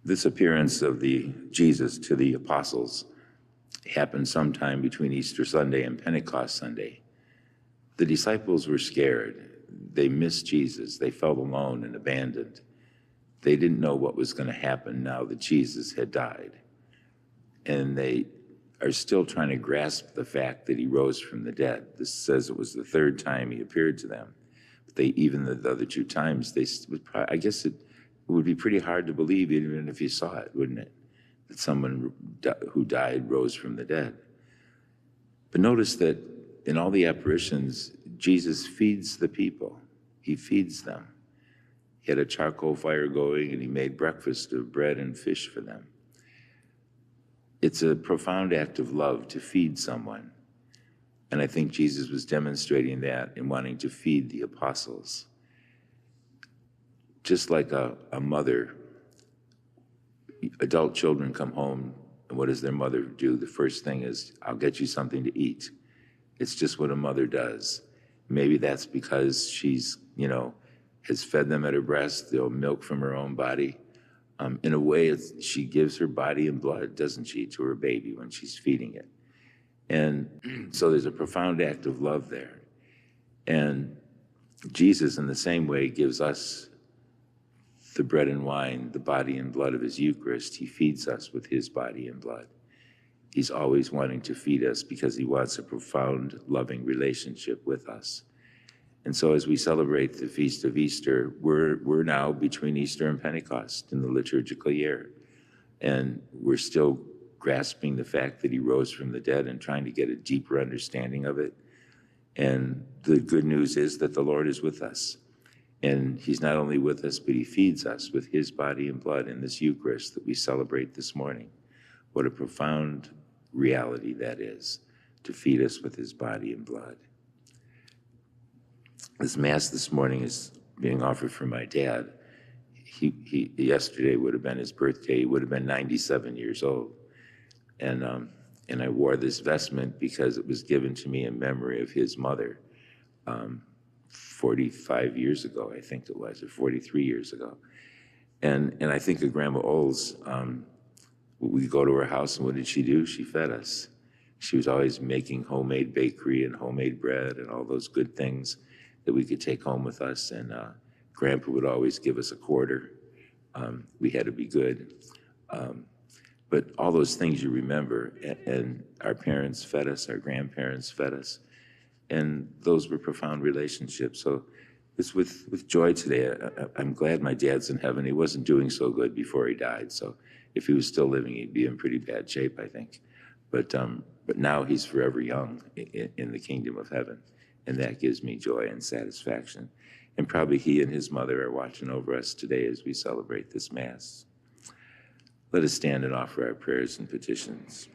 This appearance of the Jesus to the apostles happened sometime between Easter Sunday and Pentecost Sunday. The disciples were scared. They missed Jesus. They felt alone and abandoned. They didn't know what was going to happen now that Jesus had died. And they are still trying to grasp the fact that he rose from the dead. This says it was the third time he appeared to them. But even the other two times, I guess it would be pretty hard to believe even if you saw it, wouldn't it? That someone who died rose from the dead. But notice that in all the apparitions, Jesus feeds the people. He feeds them. He had a charcoal fire going and he made breakfast of bread and fish for them. It's a profound act of love to feed someone. And I think Jesus was demonstrating that in wanting to feed the apostles. Just like a mother, adult children come home, and what does their mother do? The first thing is, I'll get you something to eat. It's just what a mother does. Maybe that's because she's, has fed them at her breast, they'll milk from her own body. In a way, she gives her body and blood, doesn't she, to her baby when she's feeding it. And so there's a profound act of love there. And Jesus, in the same way, gives us the bread and wine, the body and blood of his Eucharist. He feeds us with his body and blood. He's always wanting to feed us because he wants a profound, loving relationship with us. And so as we celebrate the Feast of Easter, we're now between Easter and Pentecost in the liturgical year. And we're still grasping the fact that he rose from the dead and trying to get a deeper understanding of it. And the good news is that the Lord is with us. And he's not only with us, but he feeds us with his body and blood in this Eucharist that we celebrate this morning. What a profound reality that is, to feed us with his body and blood. This Mass this morning is being offered for my dad. He yesterday would have been his birthday. He would have been 97 years old. And I wore this vestment because it was given to me in memory of his mother 45 years ago, I think it was, or 43 years ago. And I think of Grandma Ols. We go to her house, and what did she do? She fed us. She was always making homemade bakery and homemade bread and all those good things that we could take home with us. And Grandpa would always give us a quarter. We had to be good. But all those things you remember, and our parents fed us, our grandparents fed us, and those were profound relationships. So it's with joy today. I'm glad my dad's in heaven. He wasn't doing so good before he died, so if he was still living, he'd be in pretty bad shape, I think. But now he's forever young in the kingdom of heaven, and that gives me joy and satisfaction. And probably he and his mother are watching over us today as we celebrate this Mass. Let us stand and offer our prayers and petitions.